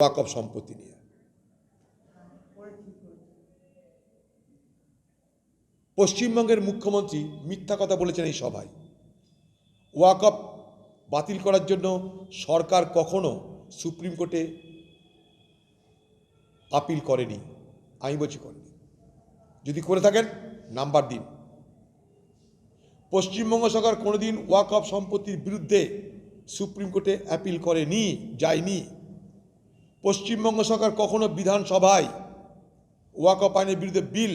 ওয়াকফ সম্পত্তি নিয়ে পশ্চিমবঙ্গের মুখ্যমন্ত্রী মিথ্যা কথা বলেছেন এই সভায়। ওয়াকফ বাতিল করার জন্য সরকার কখনো সুপ্রিম কোর্টে আপিল করেনি। আমি বলছি করেনি। যদি করে থাকেন নাম্বার দিন। পশ্চিমবঙ্গ সরকার কোনোদিন ওয়াকফ সম্পত্তির বিরুদ্ধে সুপ্রিম কোর্টে আপিল করেনি, যায়নি। পশ্চিমবঙ্গ সরকার কখনো বিধানসভায় ওয়াকফ আইনের বিরুদ্ধে বিল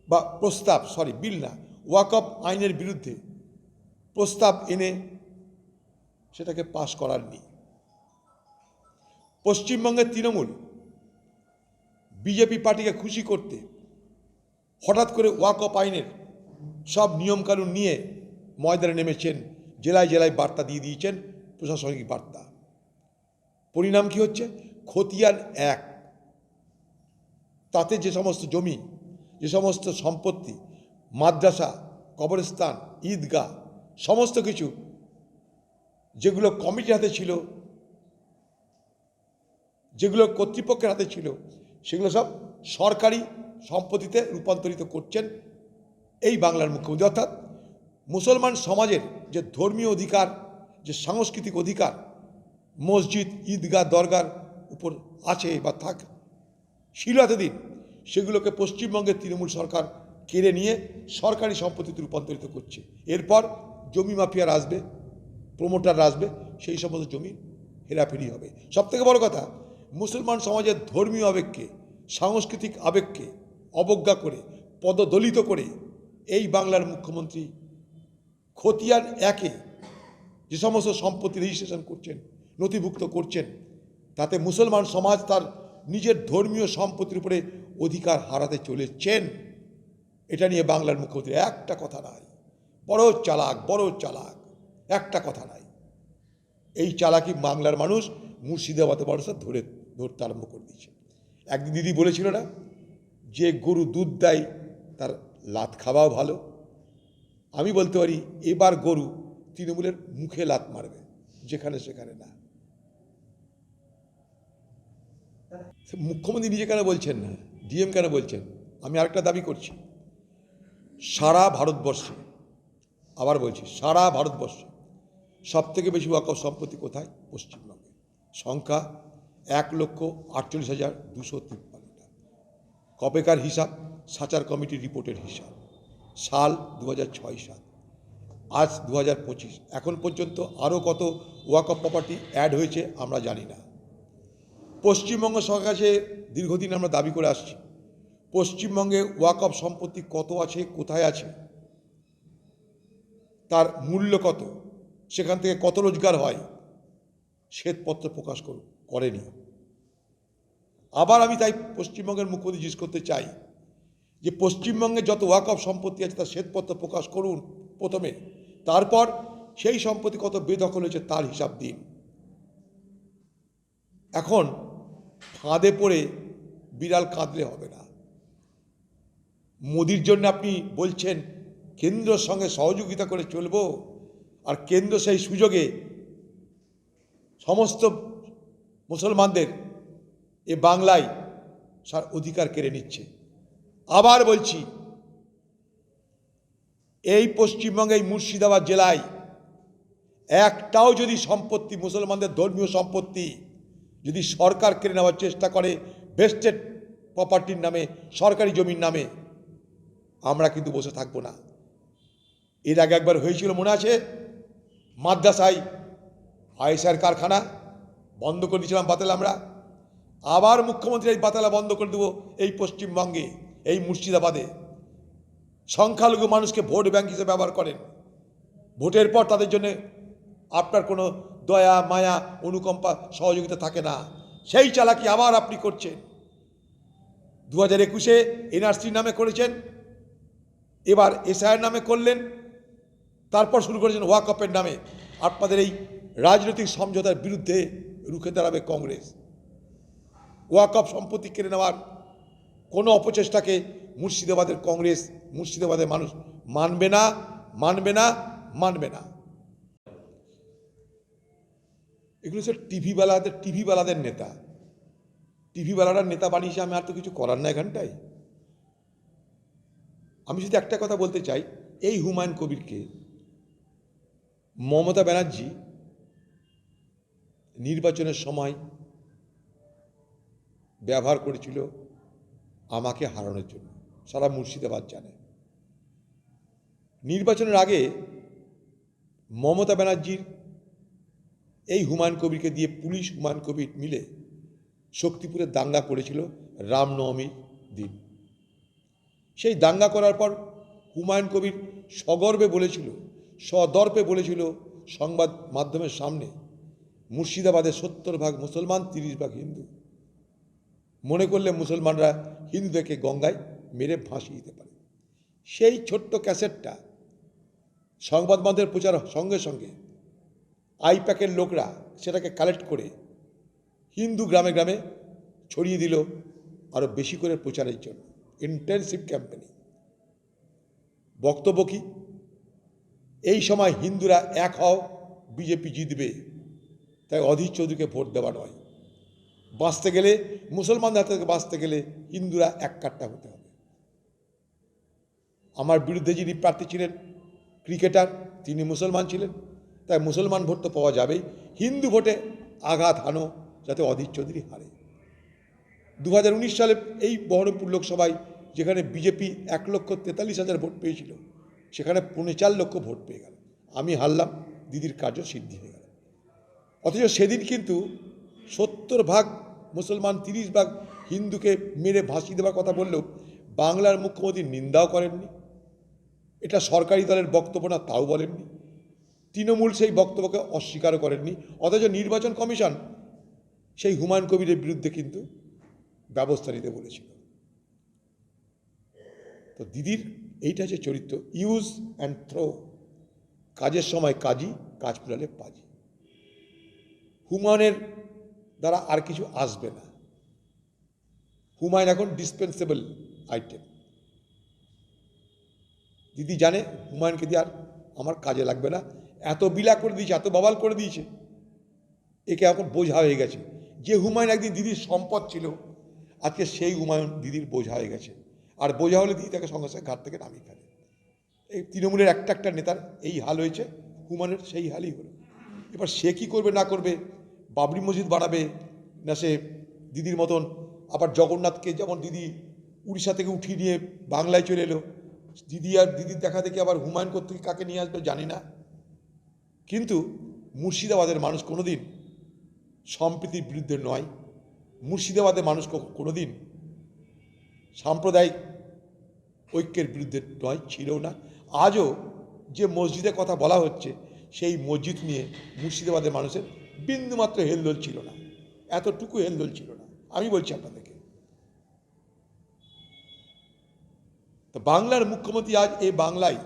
বা প্রস্তাব, বিল না, ওয়াকফ আইনের বিরুদ্ধে প্রস্তাব এনে সেটাকে পাশ করাননি। পশ্চিমবঙ্গের তৃণমূল বিজেপি পার্টিকে খুশি করতে হঠাৎ করে ওয়াকফ আইনের সব নিয়মকানুন নিয়ে ময়দানে নেমেছেন, জেলায় জেলায় বার্তা দিয়ে দিয়েছেন, প্রশাসনিক বার্তা। পরিণাম কি হচ্ছে? খতিয়ান 1, তাতে যে সমস্ত জমি, যে সমস্ত সম্পত্তি, মাদ্রাসা, কবরস্থান, ঈদগাহ, সমস্ত কিছু যেগুলো কমিটির হাতে ছিল, যেগুলো কর্তৃপক্ষের হাতে ছিল, সেগুলো সব সরকারি সম্পত্তিতে রূপান্তরিত করছেন এই বাংলার মুখ্যমন্ত্রী। অর্থাৎ মুসলমান সমাজের যে ধর্মীয় অধিকার, যে সাংস্কৃতিক অধিকার মসজিদ, ঈদগাহ, দরগার উপর আছে বা ছিল এতদিন, সেগুলোকে পশ্চিমবঙ্গের তৃণমূল সরকার কেড়ে নিয়ে সরকারি সম্পত্তিতে রূপান্তরিত করছে। এরপর জমি মাফিয়ার আসবে, প্রমোটার আসবে, সেই সমস্ত জমি হেরাফেরি হবে। সবথেকে বড় কথা, মুসলমান সমাজের ধর্মীয় আবেগকে, সাংস্কৃতিক আবেগকে অবজ্ঞা করে, পদদলিত করে এই বাংলার মুখ্যমন্ত্রী খতিয়ান 1-এ যে সমস্ত সম্পত্তি রেজিস্ট্রেশন করছেন, নথিভুক্ত করছেন, তাতে মুসলমান সমাজ তার নিজের ধর্মীয় সম্পত্তির উপরে অধিকার হারাতে চলেছেন। এটা নিয়ে বাংলার মুখ্যমন্ত্রী একটা কথা নাই। বড় চালাক, একটা কথা নাই। এই চালাকি বাংলার মানুষ, মুর্শিদাবাদে মানুষের ধরতে আরম্ভ করে দিয়েছে। একদিন দিদি বলেছিল না, যে গরু দুধ দেয় তার লাত খাওয়াও ভালো। আমি বলতে পারি এবার গরু তৃণমূলের মুখে লাত মারবে, যেখানে সেখানে না। মুখ্যমন্ত্রী নিজে কেন বলছেন না, ডিএম কেন বলছেন? আমি আরেকটা দাবি করছি, সারা ভারতবর্ষে, আবার বলছি সারা ভারতবর্ষে সবথেকে বেশি ওয়াকফ সম্পত্তি কোথায়? পশ্চিমবঙ্গে। সংখ্যা 1,48,253টা। কবেকার হিসাব? সাচার কমিটির রিপোর্টের হিসাব, সাল 2006-07, আজ 2025। এখন পর্যন্ত আরও কত ওয়াকফ প্রপার্টি অ্যাড হয়েছে আমরা জানি না। পশ্চিমবঙ্গ সরকার কাছে দীর্ঘদিন আমরা দাবি করে আসছি, পশ্চিমবঙ্গে ওয়াকফ সম্পত্তি কত আছে, কোথায় আছে, তার মূল্য কত, সেখান থেকে কত রোজগার হয়, শ্বেতপত্র প্রকাশ করেনি। আবার আমি তাই পশ্চিমবঙ্গের মুখ্যমন্ত্রী জিজ্ঞেস করতে চাই যে পশ্চিমবঙ্গে যত ওয়াকফ সম্পত্তি আছে তার শ্বেতপত্র প্রকাশ করুন প্রথমে, তারপর সেই সম্পত্তি কত বেদখল হয়েছে তার হিসাব দিন। এখন ফাঁদে পড়ে বিড়াল কাঁদলে হবে না। মোদির জন্য আপনি বলছেন কেন্দ্রের সঙ্গে সহযোগিতা করে চলব, আর কেন্দ্র সেই সুযোগে সমস্ত মুসলমানদের এ বাংলায় অধিকার কেড়ে নিচ্ছে। আবার বলছি, এই পশ্চিমবঙ্গে এই মুর্শিদাবাদ জেলায় একটাও যদি সম্পত্তি, মুসলমানদের ধর্মীয় সম্পত্তি যদি সরকার কেড়ে নেওয়ার চেষ্টা করে ভেস্টেড প্রপার্টির নামে, সরকারি জমির নামে, আমরা কিন্তু বসে থাকবো না। এর আগে একবার হয়েছিল মনে আছে, মাদ্রাসায় আয়েশার কারখানা বন্ধ করে দিয়েছিলাম বাতালে আমরা। আবার মুখ্যমন্ত্রী এই বাতালা বন্ধ করে দেবো এই পশ্চিমবঙ্গে, এই মুর্শিদাবাদে। সংখ্যালঘু মানুষকে ভোট ব্যাংক হিসেবে ব্যবহার করেন, ভোটের পর তাদের জন্য আপনার কোনো দয়া, মায়া, অনুকম্পা, সহযোগিতা থাকে না। সেই চালাকি আবার আপনি করছেন। 2021-এ এনআরসির নামে করেছেন, এবার এসআইয়ের নামে করলেন, তারপর শুরু করেছেন ওয়াকফের নামে। আপনাদের এই রাজনৈতিক সমঝোতার বিরুদ্ধে রুখে দাঁড়াবে কংগ্রেস। ওয়াকফ সম্পত্তি কেড়ে নেওয়ার কোনো অপচেষ্টাকে মুর্শিদাবাদের কংগ্রেস, মুর্শিদাবাদের মানুষ মানবে না। এগুলো হচ্ছে টিভিওয়ালাদের নেতা। টিভিওয়ালার নেতা বানিয়েছে, আমি আর তো কিছু করার না এখানটায়। আমি শুধু একটা কথা বলতে চাই, এই হুমায়ুন কবিরকে মমতা ব্যানার্জি নির্বাচনের সময় ব্যবহার করেছিল আমাকে হারানোর জন্য, সারা মুর্শিদাবাদ জানে। নির্বাচনের আগে মমতা ব্যানার্জির এই হুমায়ুন কবিরকে দিয়ে পুলিশ হুমায়ুন কবির মিলে শক্তিপুরে দাঙ্গা করেছিল রামনবমীর দিন। সেই দাঙ্গা করার পর হুমায়ুন কবির সদর্পে বলেছিল সংবাদ মাধ্যমের সামনে, মুর্শিদাবাদে 70% মুসলমান, 30% হিন্দু। মনে করলে মুসলমানরা হিন্দুদেরকে গঙ্গায় মেরে ভাসিয়ে দিতে পারে। সেই ছোট্ট ক্যাসেটটা সংবাদ মাধ্যমের প্রচার সঙ্গে সঙ্গে আইপ্যাকের লোকরা সেটাকে কালেক্ট করে হিন্দু গ্রামে গ্রামে ছড়িয়ে দিল আরও বেশি করে প্রচারের জন্য। Intensive campaigning. বক্তব্য কি? এই সময় হিন্দুরা এক হও, বিজেপি জিতবে, তাই অধীর চৌধুরীকে ভোট দেওয়া নয়। বাঁচতে গেলে, মুসলমানদের হাত থেকে বাঁচতে গেলে হিন্দুরা এক কাট্টা হতে হবে। আমার বিরুদ্ধে যিনি প্রার্থী ছিলেন ক্রিকেটার, তিনি মুসলমান ছিলেন, তাই মুসলমান ভোট তো পাওয়া যাবেই। হিন্দু ভোটে আঘাত হানো যাতে অধীর চৌধুরী হারে। 2019 সালে এই বহরমপুর লোকসভায় যেখানে বিজেপি 1,43,000 ভোট পেয়েছিল, সেখানে 4.5 লক্ষ ভোট পেয়ে গেল। আমি হারলাম, দিদির কার্য সিদ্ধি হয়ে গেল। অথচ সেদিন কিন্তু 70% মুসলমান, 30% হিন্দুকে মেরে ভাসিয়ে দেওয়ার কথা বললেও বাংলার মুখ্যমন্ত্রী নিন্দাও করেননি। এটা সরকারি দলের বক্তব্য না, তাও বলেননি। তৃণমূল সেই বক্তব্যকে অস্বীকারও করেননি। অথচ নির্বাচন কমিশন সেই হুমায়ুন কবিরের বিরুদ্ধে কিন্তু ব্যবস্থা নিতে বলেছিল। তো দিদির এইটা হচ্ছে চরিত্র, ইউজ অ্যান্ড থ্রো। কাজের সময় কাজী, কাজ ফুরালে পাজি। হুমায়ুনের দ্বারা আর কিছু আসবে না। হুমায়ুন এখন ডিসপেন্সেবল আইটেম। দিদি জানে হুমায়ুনকে দিয়ে আর আমার কাজে লাগবে না। এত বিলা করে দিয়েছে, এত বাবাল করে দিয়েছে, একে এখন বোঝা হয়ে গেছে। যে হুমায়ুন একদিন দিদির সম্পদ ছিল, আজকে সেই হুমায়ুন দিদির বোঝা হয়ে গেছে। আর বোঝা হলে দিদি তাকে সঙ্গে সঙ্গে ঘাট থেকে নামিয়ে ফেলে। এই তৃণমূলের একটা নেতার এই হাল হয়েছে, হুমায়ুনের সেই হালই হলো। এবার সে কী করবে না করবে, বাবরি মসজিদ বানাবে না সে দিদির মতন আবার জগন্নাথকে, যেমন দিদি উড়িষ্যা থেকে উঠিয়ে নিয়ে বাংলায় চলে এলো, দিদি আর দিদির দেখা দেখি আবার হুমায়ুন থেকে কাকে নিয়ে আসবে জানি না। কিন্তু মুর্শিদাবাদের মানুষ কোনোদিন সম্প্রীতির বিরুদ্ধে নয়। মুর্শিদাবাদের মানুষ কোনোদিন সাম্প্রদায়িক ঐক্যের বিরুদ্ধে নয়, ছিল না। আজও যে মসজিদের কথা বলা হচ্ছে, সেই মসজিদ নিয়ে মুর্শিদাবাদের মানুষের বিন্দুমাত্র হেলদোল ছিল না, এতটুকু হেলদোল ছিল না। আমি বলছি আপনাদেরকে। তো বাংলার মুখ্যমন্ত্রী আজ এই বাংলায়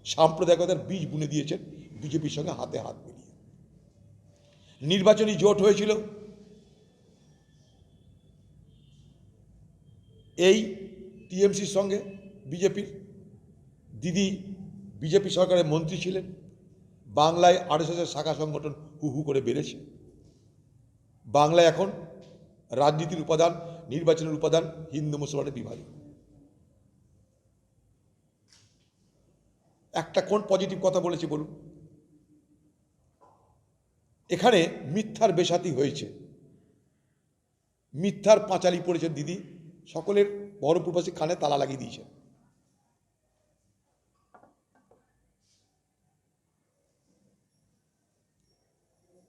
সাম্প্রদায়িকতার বীজ বুনে দিয়েছেন বিজেপির সঙ্গে হাতে হাত মিলিয়ে। নির্বাচনী জোট হয়েছিল এই টিএমসির সঙ্গে বিজেপির। দিদি বিজেপি সরকারের মন্ত্রী ছিলেন। বাংলায় RSS শাখা সংগঠন হু হু করে বেড়েছে। বাংলায় এখন রাজনীতির উপাদান, নির্বাচনের উপাদান হিন্দু মুসলমানের বিভাজন। একটা কোন পজিটিভ কথা বলেছি বলুন? এখানে মিথ্যার বেসাতি হয়েছে, মিথ্যার পাঁচালি পড়েছেন দিদি। সকলের বহরমপুরবাসী কানে তালা লাগিয়ে দিয়েছেন।